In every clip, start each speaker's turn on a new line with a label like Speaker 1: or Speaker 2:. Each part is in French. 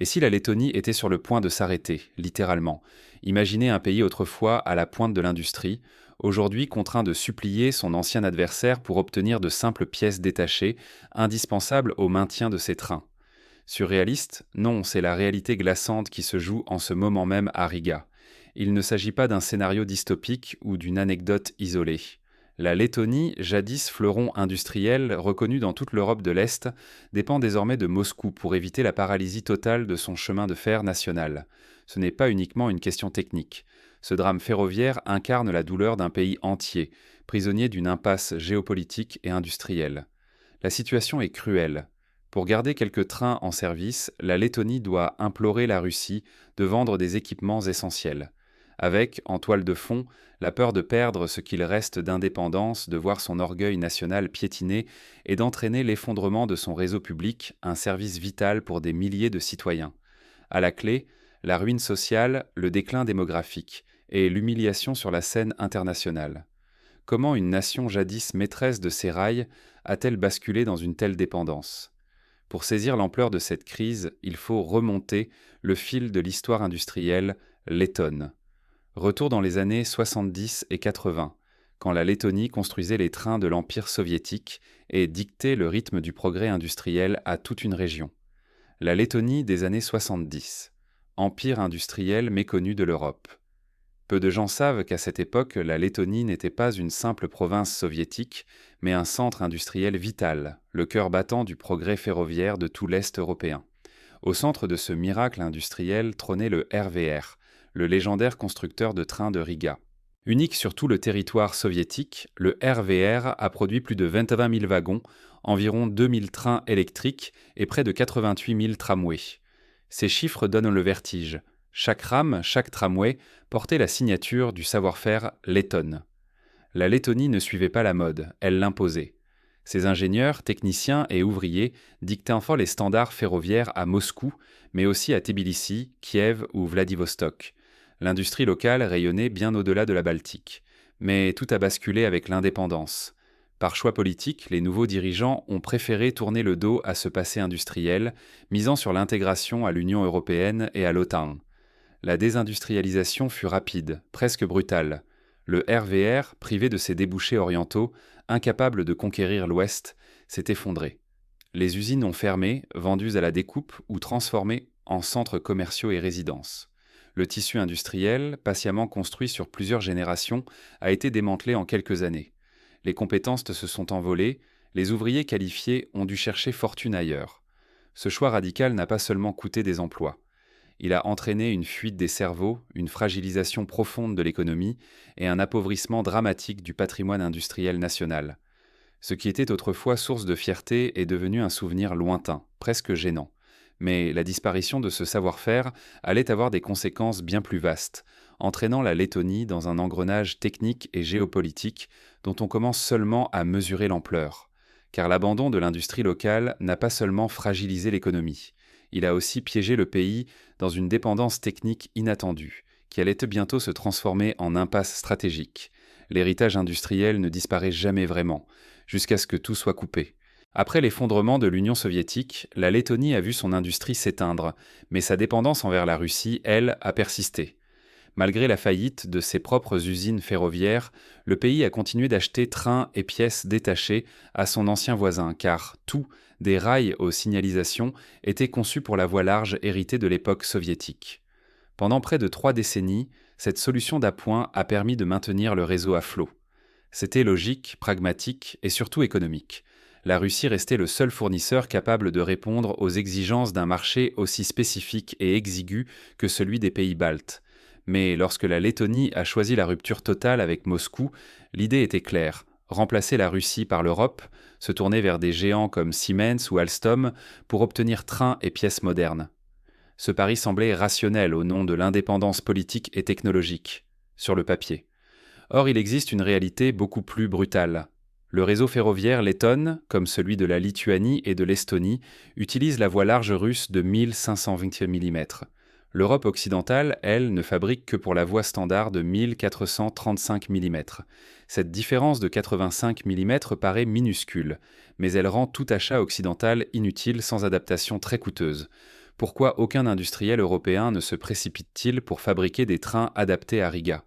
Speaker 1: Et si la Lettonie était sur le point de s'arrêter, littéralement? Imaginez un pays autrefois à la pointe de l'industrie, aujourd'hui contraint de supplier son ancien adversaire pour obtenir de simples pièces détachées, indispensables au maintien de ses trains. Surréaliste? Non, c'est la réalité glaçante qui se joue en ce moment même à Riga. Il ne s'agit pas d'un scénario dystopique ou d'une anecdote isolée. La Lettonie, jadis fleuron industriel reconnu dans toute l'Europe de l'Est, dépend désormais de Moscou pour éviter la paralysie totale de son chemin de fer national. Ce n'est pas uniquement une question technique. Ce drame ferroviaire incarne la douleur d'un pays entier, prisonnier d'une impasse géopolitique et industrielle. La situation est cruelle. Pour garder quelques trains en service, la Lettonie doit implorer la Russie de vendre des équipements essentiels. Avec, en toile de fond, la peur de perdre ce qu'il reste d'indépendance, de voir son orgueil national piétiné et d'entraîner l'effondrement de son réseau public, un service vital pour des milliers de citoyens. À la clé, la ruine sociale, le déclin démographique et l'humiliation sur la scène internationale. Comment une nation jadis maîtresse de ses rails a-t-elle basculé dans une telle dépendance? Pour saisir l'ampleur de cette crise, il faut remonter le fil de l'histoire industrielle lettonne. Retour dans les années 70 et 80, quand la Lettonie construisait les trains de l'Empire soviétique et dictait le rythme du progrès industriel à toute une région. La Lettonie des années 70, empire industriel méconnu de l'Europe. Peu de gens savent qu'à cette époque, la Lettonie n'était pas une simple province soviétique, mais un centre industriel vital, le cœur battant du progrès ferroviaire de tout l'Est européen. Au centre de ce miracle industriel trônait le RVR, le légendaire constructeur de trains de Riga. Unique sur tout le territoire soviétique, le RVR a produit plus de 21 000 wagons, environ 2 000 trains électriques et près de 88 000 tramways. Ces chiffres donnent le vertige. Chaque rame, chaque tramway portait la signature du savoir-faire lettonne. La Lettonie ne suivait pas la mode, elle l'imposait. Ses ingénieurs, techniciens et ouvriers dictaient enfin les standards ferroviaires à Moscou, mais aussi à Tbilissi, Kiev ou Vladivostok. L'industrie locale rayonnait bien au-delà de la Baltique. Mais tout a basculé avec l'indépendance. Par choix politique, les nouveaux dirigeants ont préféré tourner le dos à ce passé industriel, misant sur l'intégration à l'Union européenne et à l'OTAN. La désindustrialisation fut rapide, presque brutale. Le RVR, privé de ses débouchés orientaux, incapable de conquérir l'Ouest, s'est effondré. Les usines ont fermé, vendues à la découpe ou transformées en centres commerciaux et résidences. Le tissu industriel, patiemment construit sur plusieurs générations, a été démantelé en quelques années. Les compétences se sont envolées, les ouvriers qualifiés ont dû chercher fortune ailleurs. Ce choix radical n'a pas seulement coûté des emplois. Il a entraîné une fuite des cerveaux, une fragilisation profonde de l'économie et un appauvrissement dramatique du patrimoine industriel national. Ce qui était autrefois source de fierté est devenu un souvenir lointain, presque gênant. Mais la disparition de ce savoir-faire allait avoir des conséquences bien plus vastes, entraînant la Lettonie dans un engrenage technique et géopolitique dont on commence seulement à mesurer l'ampleur. Car l'abandon de l'industrie locale n'a pas seulement fragilisé l'économie, il a aussi piégé le pays dans une dépendance technique inattendue, qui allait bientôt se transformer en impasse stratégique. L'héritage industriel ne disparaît jamais vraiment, jusqu'à ce que tout soit coupé. Après l'effondrement de l'Union soviétique, la Lettonie a vu son industrie s'éteindre, mais sa dépendance envers la Russie, elle, a persisté. Malgré la faillite de ses propres usines ferroviaires, le pays a continué d'acheter trains et pièces détachées à son ancien voisin, car tout, des rails aux signalisations, était conçu pour la voie large héritée de l'époque soviétique. Pendant près de 3 décennies, cette solution d'appoint a permis de maintenir le réseau à flot. C'était logique, pragmatique et surtout économique. La Russie restait le seul fournisseur capable de répondre aux exigences d'un marché aussi spécifique et exigu que celui des pays baltes. Mais lorsque la Lettonie a choisi la rupture totale avec Moscou, l'idée était claire: remplacer la Russie par l'Europe, se tourner vers des géants comme Siemens ou Alstom pour obtenir trains et pièces modernes. Ce pari semblait rationnel au nom de l'indépendance politique et technologique, sur le papier. Or, il existe une réalité beaucoup plus brutale. Le réseau ferroviaire lettonne, comme celui de la Lituanie et de l'Estonie, utilise la voie large russe de 1520 mm. L'Europe occidentale, elle, ne fabrique que pour la voie standard de 1435 mm. Cette différence de 85 mm paraît minuscule, mais elle rend tout achat occidental inutile sans adaptation très coûteuse. Pourquoi aucun industriel européen ne se précipite-t-il pour fabriquer des trains adaptés à Riga?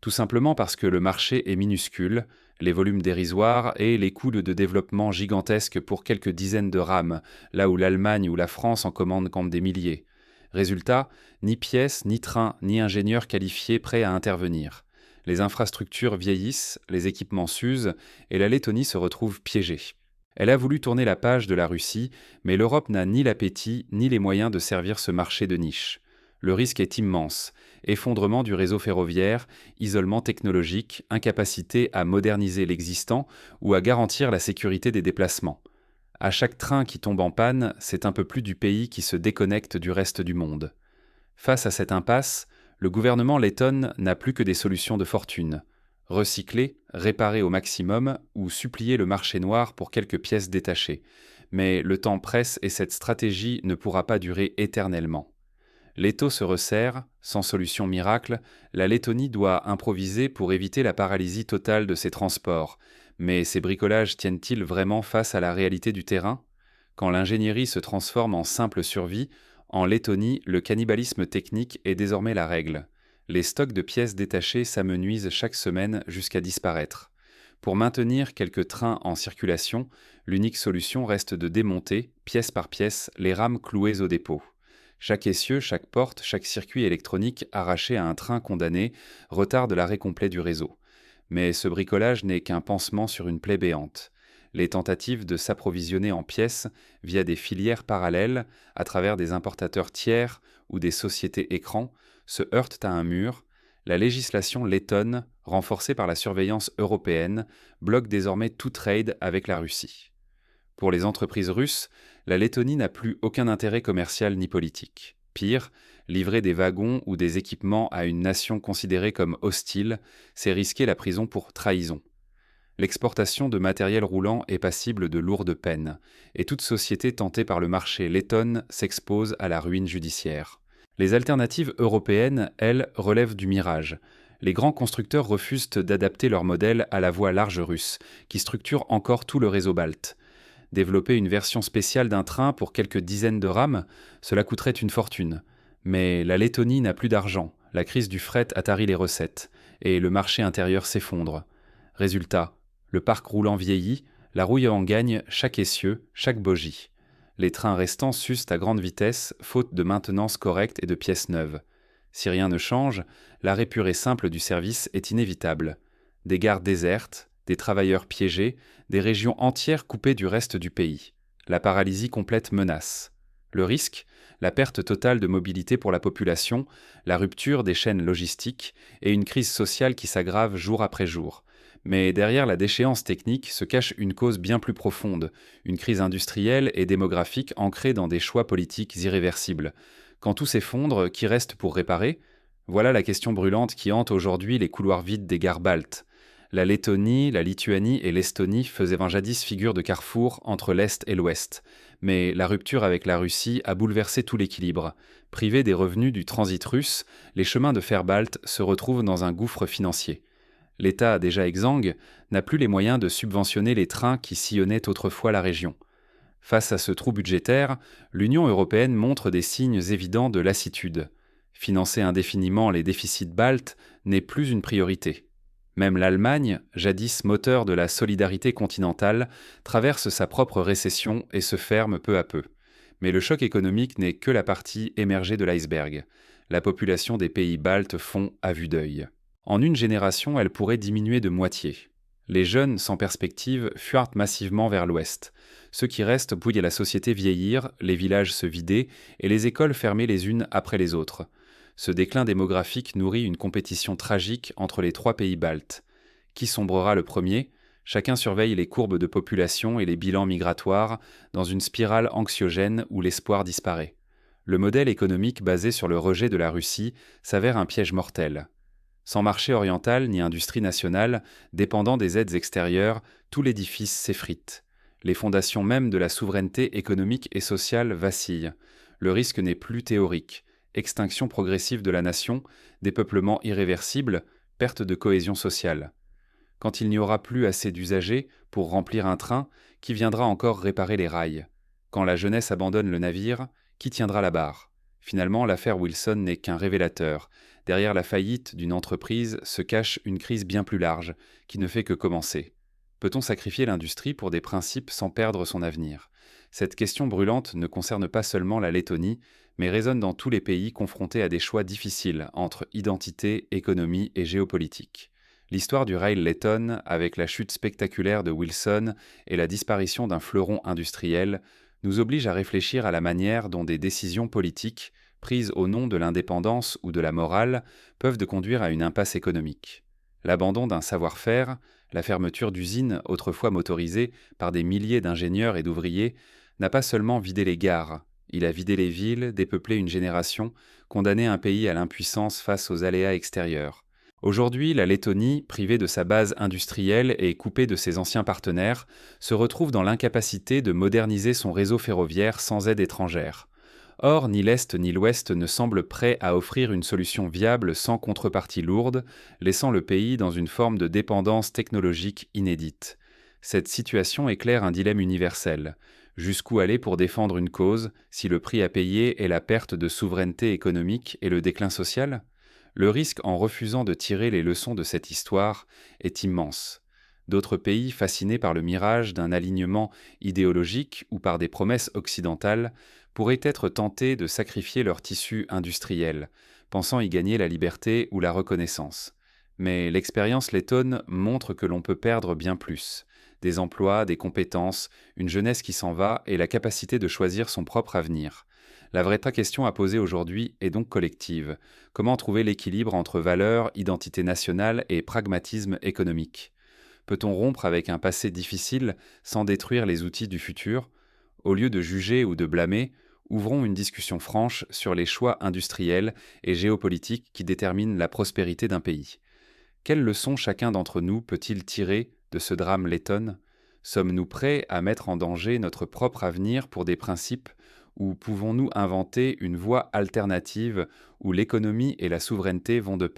Speaker 1: Tout simplement parce que le marché est minuscule, les volumes dérisoires et les coûts de développement gigantesques pour quelques dizaines de rames, là où l'Allemagne ou la France en commandent quand des milliers. Résultat, ni pièces, ni trains, ni ingénieurs qualifiés prêts à intervenir. Les infrastructures vieillissent, les équipements s'usent, et la Lettonie se retrouve piégée. Elle a voulu tourner la page de la Russie, mais l'Europe n'a ni l'appétit ni les moyens de servir ce marché de niche. Le risque est immense: effondrement du réseau ferroviaire, isolement technologique, incapacité à moderniser l'existant ou à garantir la sécurité des déplacements. À chaque train qui tombe en panne, c'est un peu plus du pays qui se déconnecte du reste du monde. Face à cette impasse, le gouvernement letton n'a plus que des solutions de fortune: recycler, réparer au maximum ou supplier le marché noir pour quelques pièces détachées. Mais le temps presse et cette stratégie ne pourra pas durer éternellement. L'étau se resserre, sans solution miracle, la Lettonie doit improviser pour éviter la paralysie totale de ses transports. Mais ces bricolages tiennent-ils vraiment face à la réalité du terrain? Quand l'ingénierie se transforme en simple survie, en Lettonie, le cannibalisme technique est désormais la règle. Les stocks de pièces détachées s'amenuisent chaque semaine jusqu'à disparaître. Pour maintenir quelques trains en circulation, l'unique solution reste de démonter, pièce par pièce, les rames clouées au dépôt. Chaque essieu, chaque porte, chaque circuit électronique arraché à un train condamné retarde l'arrêt complet du réseau. Mais ce bricolage n'est qu'un pansement sur une plaie béante. Les tentatives de s'approvisionner en pièces via des filières parallèles, à travers des importateurs tiers ou des sociétés écrans, se heurtent à un mur. La législation lettonne, renforcée par la surveillance européenne, bloque désormais tout trade avec la Russie. Pour les entreprises russes, la Lettonie n'a plus aucun intérêt commercial ni politique. Pire, livrer des wagons ou des équipements à une nation considérée comme hostile, c'est risquer la prison pour trahison. L'exportation de matériel roulant est passible de lourdes peines, et toute société tentée par le marché letton s'expose à la ruine judiciaire. Les alternatives européennes, elles, relèvent du mirage. Les grands constructeurs refusent d'adapter leur modèle à la voie large russe, qui structure encore tout le réseau balte. Développer une version spéciale d'un train pour quelques dizaines de rames, cela coûterait une fortune. Mais la Lettonie n'a plus d'argent, la crise du fret a tari les recettes, et le marché intérieur s'effondre. Résultat, le parc roulant vieillit, la rouille en gagne chaque essieu, chaque bogie. Les trains restants s'usent à grande vitesse, faute de maintenance correcte et de pièces neuves. Si rien ne change, l'arrêt pur et simple du service est inévitable. Des gares désertes, des travailleurs piégés, des régions entières coupées du reste du pays. La paralysie complète menace. Le risque, la perte totale de mobilité pour la population, la rupture des chaînes logistiques et une crise sociale qui s'aggrave jour après jour. Mais derrière la déchéance technique se cache une cause bien plus profonde, une crise industrielle et démographique ancrée dans des choix politiques irréversibles. Quand tout s'effondre, qui reste pour réparer? Voilà la question brûlante qui hante aujourd'hui les couloirs vides des gares baltes. La Lettonie, la Lituanie et l'Estonie faisaient jadis figure de carrefour entre l'Est et l'Ouest. Mais la rupture avec la Russie a bouleversé tout l'équilibre. Privés des revenus du transit russe, les chemins de fer baltes se retrouvent dans un gouffre financier. L'État, déjà exsangue, n'a plus les moyens de subventionner les trains qui sillonnaient autrefois la région. Face à ce trou budgétaire, l'Union européenne montre des signes évidents de lassitude. Financer indéfiniment les déficits baltes n'est plus une priorité. Même l'Allemagne, jadis moteur de la solidarité continentale, traverse sa propre récession et se ferme peu à peu. Mais le choc économique n'est que la partie émergée de l'iceberg. La population des pays baltes fond à vue d'œil. En une génération, elle pourrait diminuer de moitié. Les jeunes sans perspective fuirent massivement vers l'ouest. Ceux qui restent voient la société vieillir, les villages se vider et les écoles fermer les unes après les autres. Ce déclin démographique nourrit une compétition tragique entre les trois pays baltes. Qui sombrera le premier? Chacun surveille les courbes de population et les bilans migratoires dans une spirale anxiogène où l'espoir disparaît. Le modèle économique basé sur le rejet de la Russie s'avère un piège mortel. Sans marché oriental ni industrie nationale, dépendant des aides extérieures, tout l'édifice s'effrite. Les fondations mêmes de la souveraineté économique et sociale vacillent. Le risque n'est plus théorique. Extinction progressive de la nation, dépeuplement irréversible, perte de cohésion sociale. Quand il n'y aura plus assez d'usagers pour remplir un train, qui viendra encore réparer les rails? Quand la jeunesse abandonne le navire, Qui tiendra la barre? Finalement, l'affaire Wilson n'est qu'un révélateur. Derrière la faillite d'une entreprise se cache une crise bien plus large, qui ne fait que commencer. Peut-on sacrifier l'industrie pour des principes sans perdre son avenir? Cette question brûlante ne concerne pas seulement la Lettonie, mais résonne dans tous les pays confrontés à des choix difficiles entre identité, économie et géopolitique. L'histoire du rail lettonne, avec la chute spectaculaire de Wilson et la disparition d'un fleuron industriel, nous oblige à réfléchir à la manière dont des décisions politiques, prises au nom de l'indépendance ou de la morale, peuvent conduire à une impasse économique. L'abandon d'un savoir-faire, la fermeture d'usines autrefois motorisées par des milliers d'ingénieurs et d'ouvriers, n'a pas seulement vidé les gares, il a vidé les villes, dépeuplé une génération, condamné un pays à l'impuissance face aux aléas extérieurs. Aujourd'hui, la Lettonie, privée de sa base industrielle et coupée de ses anciens partenaires, se retrouve dans l'incapacité de moderniser son réseau ferroviaire sans aide étrangère. Or, ni l'Est ni l'Ouest ne semblent prêts à offrir une solution viable sans contrepartie lourde, laissant le pays dans une forme de dépendance technologique inédite. Cette situation éclaire un dilemme universel. Jusqu'où aller pour défendre une cause, si le prix à payer est la perte de souveraineté économique et le déclin social? Le risque en refusant de tirer les leçons de cette histoire est immense. D'autres pays, fascinés par le mirage d'un alignement idéologique ou par des promesses occidentales, pourraient être tentés de sacrifier leur tissu industriel, pensant y gagner la liberté ou la reconnaissance. Mais l'expérience lettonne montre que l'on peut perdre bien plus. Des emplois, des compétences, une jeunesse qui s'en va et la capacité de choisir son propre avenir. La vraie question à poser aujourd'hui est donc collective. Comment trouver l'équilibre entre valeurs, identité nationale et pragmatisme économique? Peut-on rompre avec un passé difficile sans détruire les outils du futur? Au lieu de juger ou de blâmer, ouvrons une discussion franche sur les choix industriels et géopolitiques qui déterminent la prospérité d'un pays. Quelles leçons chacun d'entre nous peut-il tirer de ce drame letton? Sommes-nous prêts à mettre en danger notre propre avenir pour des principes, ou pouvons-nous inventer une voie alternative où l'économie et la souveraineté vont de pair?